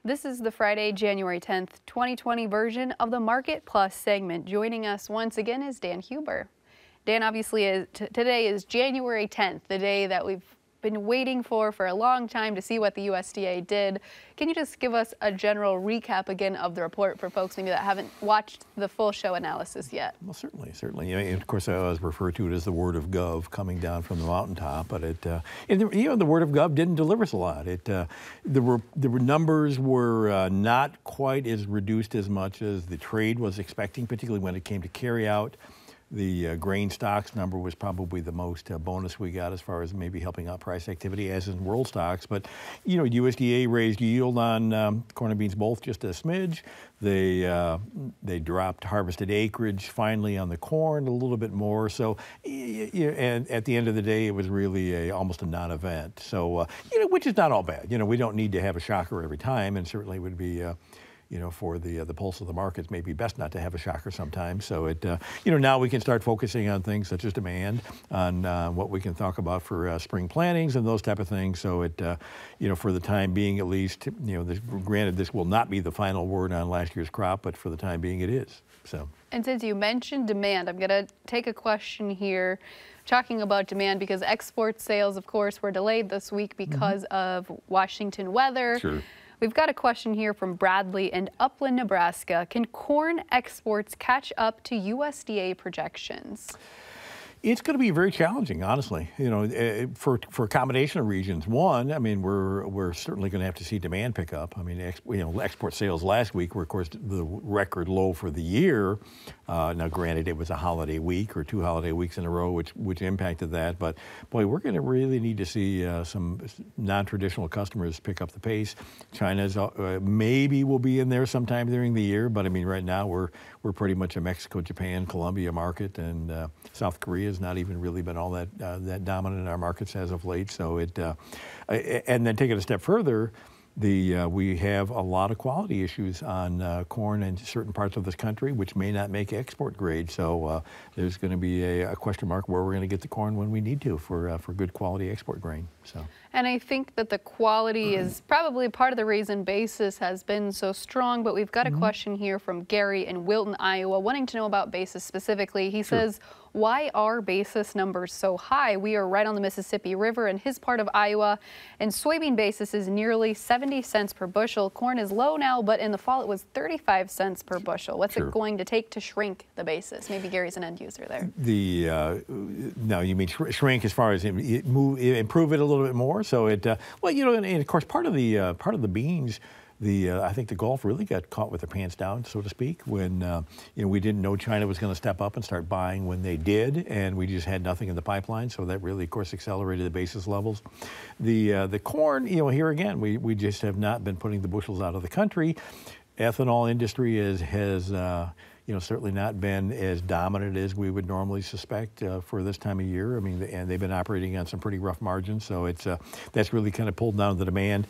This is the Friday, January 10th, 2020 version of the Market Plus segment. Joining us once again is Dan Hueber. Dan, obviously, today is January 10th, the day that we've been waiting for a long time to see what the USDA did. Can you just give us a general recap again of the report for folks maybe that haven't watched the full show analysis yet? Well, certainly. You know, and of course, I always refer to it as the word of gov coming down from the mountaintop. But the word of gov didn't deliver us a lot. The numbers were not quite as reduced as much as the trade was expecting, particularly when it came to carry out. The grain stocks number was probably the most bonus we got as far as maybe helping out price activity, as in world stocks. But, you know, USDA raised yield on corn and beans both just a smidge. They dropped harvested acreage finally on the corn a little bit more. So, and at the end of the day, it was really almost a non-event. So, which is not all bad. You know, we don't need to have a shocker every time, and certainly would be for the pulse of the markets, maybe best not to have a shocker sometimes. So now we can start focusing on things such as demand, on what we can talk about for spring plantings and those type of things. So for the time being, at least, granted, this will not be the final word on last year's crop, but for the time being, it is. So. And since you mentioned demand, I'm going to take a question here talking about demand because export sales, of course, were delayed this week because of Washington weather. Sure. We've got a question here from Bradley in Upland, Nebraska. Can corn exports catch up to USDA projections? It's going to be very challenging, honestly, for a combination of reasons. One, I mean, we're certainly going to have to see demand pick up. I mean, export sales last week were, of course, the record low for the year. Now, granted, it was a holiday week or 2 holiday weeks in a row, which impacted that. But, boy, we're going to really need to see some non-traditional customers pick up the pace. China's maybe will be in there sometime during the year. But, I mean, right now we're pretty much a Mexico, Japan, Colombia market, and South Korea has not even really been all that dominant in our markets as of late. So and then taking a step further, we have a lot of quality issues on corn in certain parts of this country, which may not make export grade. So there's going to be a question mark where we're going to get the corn when we need to for good quality export grain. So. And I think that the quality is probably part of the reason basis has been so strong. But we've got a question here from Gary in Wilton, Iowa, wanting to know about basis specifically. He says, why are basis numbers so high? We are right on the Mississippi River in his part of Iowa, and soybean basis is nearly 70 cents per bushel. Corn is low now, but in the fall it was 35 cents per bushel. What's it going to take to shrink the basis? Maybe Gary's an end user there. Now you mean shrink as far as improve it a little bit more? So and of course part of the beans. I think the Gulf really got caught with their pants down, so to speak, when we didn't know China was going to step up and start buying when they did, and we just had nothing in the pipeline. So that really, of course, accelerated the basis levels. The corn, here again, we just have not been putting the bushels out of the country. Ethanol industry has certainly not been as dominant as we would normally suspect for this time of year. I mean, and they've been operating on some pretty rough margins, so that's really kind of pulled down the demand.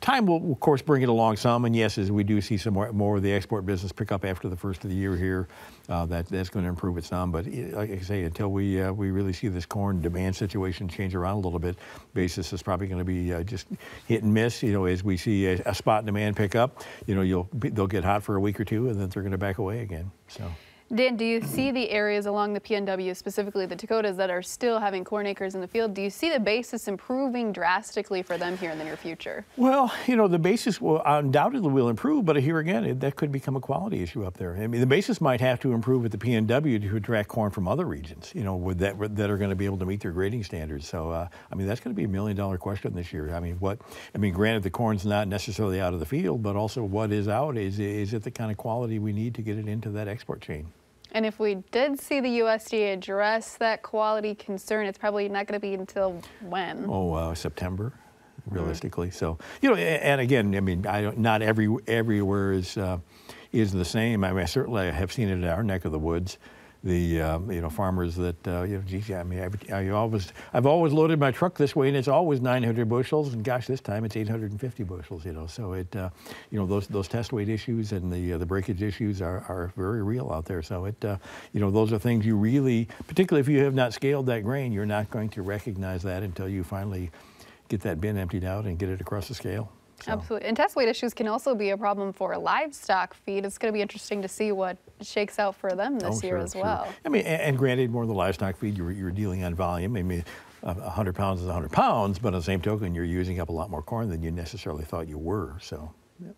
Time will, of course, bring it along some, and yes, as we do see some more of the export business pick up after the first of the year here, that's going to improve it some. But like I say, until we really see this corn demand situation change around a little bit, basis is probably going to be just hit and miss. As we see a spot demand pick up, they'll get hot for a week or two, and then they're going to back away again. So. Dan, do you see the areas along the PNW, specifically the Dakotas, that are still having corn acres in the field? Do you see the basis improving drastically for them here in the near future? Well, the basis undoubtedly will improve, but here again, that could become a quality issue up there. I mean, the basis might have to improve at the PNW to attract corn from other regions, that are going to be able to meet their grading standards. So, I mean, that's going to be $1 million question this year. I mean, granted, the corn's not necessarily out of the field, but also what is out is it the kind of quality we need to get it into that export chain? And if we did see the USDA address that quality concern, it's probably not going to be until when? September, realistically. So, and again, I mean, not everywhere is the same. I mean, certainly I have seen it in our neck of the woods. The farmers that geez, I mean, I've always loaded my truck this way, and it's always 900 bushels, and gosh, this time it's 850 bushels. So those test weight issues and the breakage issues are very real out there. So those are things you really, particularly if you have not scaled that grain, you're not going to recognize that until you finally get that bin emptied out and get it across the scale. So. Absolutely. And test weight issues can also be a problem for livestock feed. It's going to be interesting to see what shakes out for them this year as well. I mean, and granted, more of the livestock feed, you're dealing on volume. I mean, 100 pounds is 100 pounds, but on the same token, you're using up a lot more corn than you necessarily thought you were. So. Yep.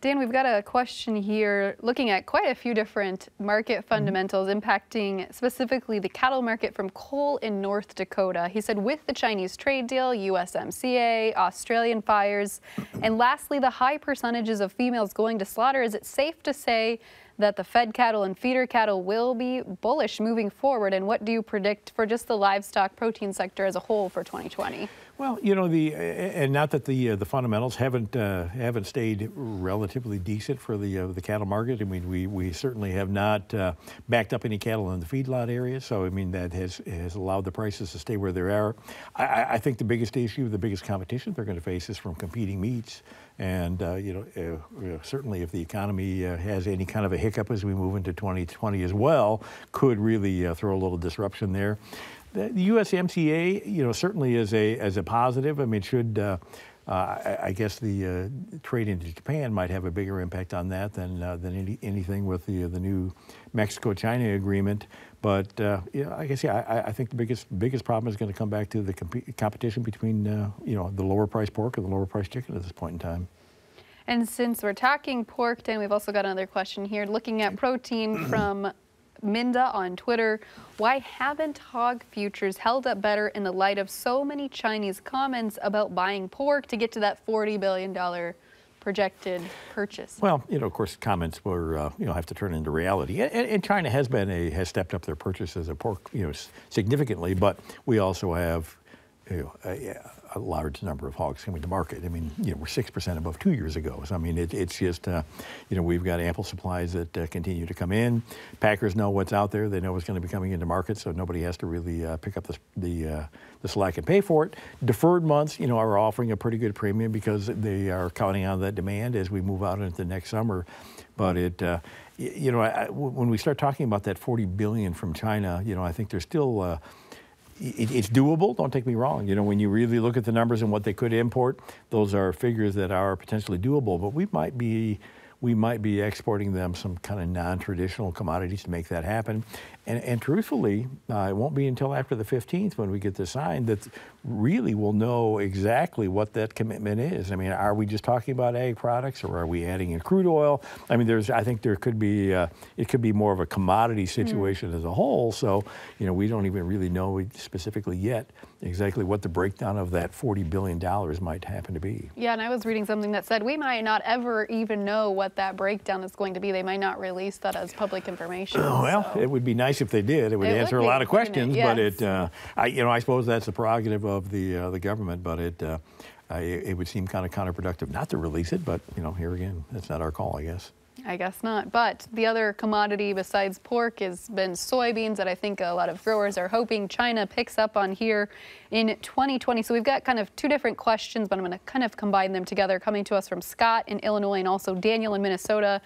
Dan, we've got a question here looking at quite a few different market fundamentals impacting specifically the cattle market from coal in North Dakota. He said with the Chinese trade deal, USMCA, Australian fires, and lastly, the high percentages of females going to slaughter, is it safe to say that the fed cattle and feeder cattle will be bullish moving forward? And what do you predict for just the livestock protein sector as a whole for 2020? Well, you know, and not that the fundamentals haven't stayed relatively decent for the cattle market. I mean, we certainly have not backed up any cattle in the feedlot area. So I mean, that has allowed the prices to stay where they are. I think the biggest issue, the biggest competition they're going to face is from competing meats. And certainly if the economy has any kind of a hiccup as we move into 2020 as well, could really throw a little disruption there. The USMCA, certainly is a positive. I mean, should I guess the trade into Japan might have a bigger impact on that than anything with the new Mexico-China agreement. But I guess I think the biggest problem is going to come back to the competition between the lower price pork and the lower price chicken at this point in time. And since we're talking pork, Dan, we've also got another question here looking at protein from Minda on Twitter. Why haven't hog futures held up better in the light of so many Chinese comments about buying pork to get to that $40 billion projected purchase? Well, of course, comments were, have to turn into reality. And China has stepped up their purchases of pork, significantly. But we also have, a large number of hogs coming to market. I mean, we're 6% above 2 years ago. So I mean, it's just, we've got ample supplies that continue to come in. Packers know what's out there. They know what's going to be coming into market, so nobody has to really pick up the slack and pay for it. Deferred months, are offering a pretty good premium because they are counting on that demand as we move out into the next summer. But when we start talking about that 40 billion from China, I think there's still. It's doable, don't take me wrong. When you really look at the numbers and what they could import, those are figures that are potentially doable, but we might be exporting them some kind of non-traditional commodities to make that happen. And truthfully, it won't be until after the 15th when we get the sign that really we'll know exactly what that commitment is. I mean, are we just talking about ag products or are we adding in crude oil? I mean, I think there could be, it could be more of a commodity situation as a whole. So, we don't even really know specifically yet exactly what the breakdown of that $40 billion might happen to be. Yeah, and I was reading something that said we might not ever even know what that breakdown is going to be. They might not release that as public information. Well, it would be nice if they did. It would answer a lot of questions, yes. But I suppose that's the prerogative of the government. But it would seem kind of counterproductive not to release it. But here again, that's not our call, I guess. I guess not. But the other commodity besides pork has been soybeans that I think a lot of growers are hoping China picks up on here in 2020. So we've got kind of two different questions, but I'm going to kind of combine them together, coming to us from Scott in Illinois and also Daniel in Minnesota.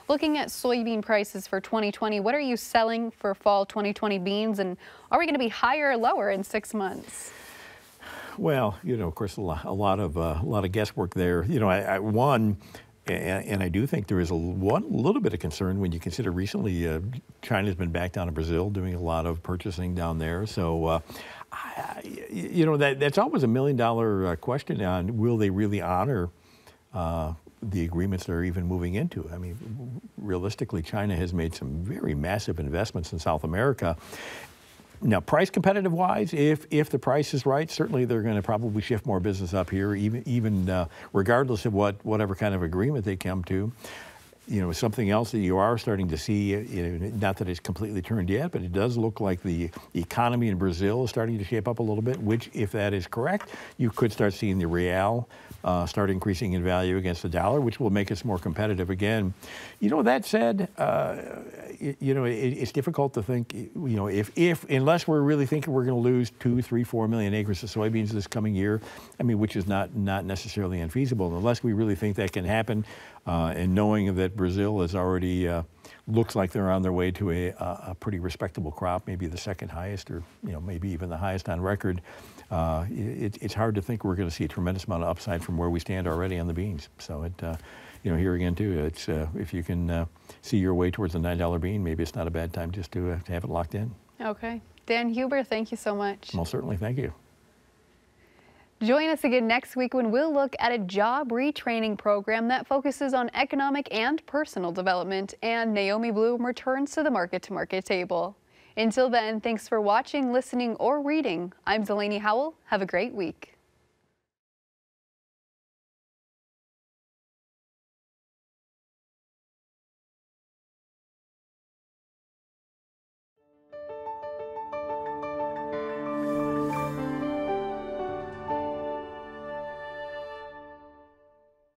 Looking at soybean prices for 2020, what are you selling for fall 2020 beans, and are we going to be higher or lower in 6 months? Well, of course, a lot of guesswork there. And I do think there is a little bit of concern when you consider recently China's been back down to Brazil doing a lot of purchasing down there. So, that's always $1 million question on will they really honor the agreements they're even moving into. I mean, realistically, China has made some very massive investments in South America. Now, price competitive wise, if the price is right, certainly they're going to probably shift more business up here, even regardless of whatever kind of agreement they come to. Something else that you are starting to see, not that it's completely turned yet, but it does look like the economy in Brazil is starting to shape up a little bit, which, if that is correct, you could start seeing the real start increasing in value against the dollar, which will make us more competitive again. That said, it's difficult to think, if unless we're really thinking we're going to lose 2, 3, 4 million acres of soybeans this coming year, I mean, which is not necessarily unfeasible, unless we really think that can happen. And knowing that Brazil is already looks like they're on their way to a pretty respectable crop, maybe the second highest, or maybe even the highest on record. It's hard to think we're going to see a tremendous amount of upside from where we stand already on the beans. So here again too, it's if you can see your way towards the $9 bean, maybe it's not a bad time just to have it locked in. Okay, Dan Hueber, thank you so much. Most certainly, thank you. Join us again next week when we'll look at a job retraining program that focuses on economic and personal development, and Naomi Bloom returns to the market-to-market table. Until then, thanks for watching, listening, or reading. I'm Delaney Howell. Have a great week.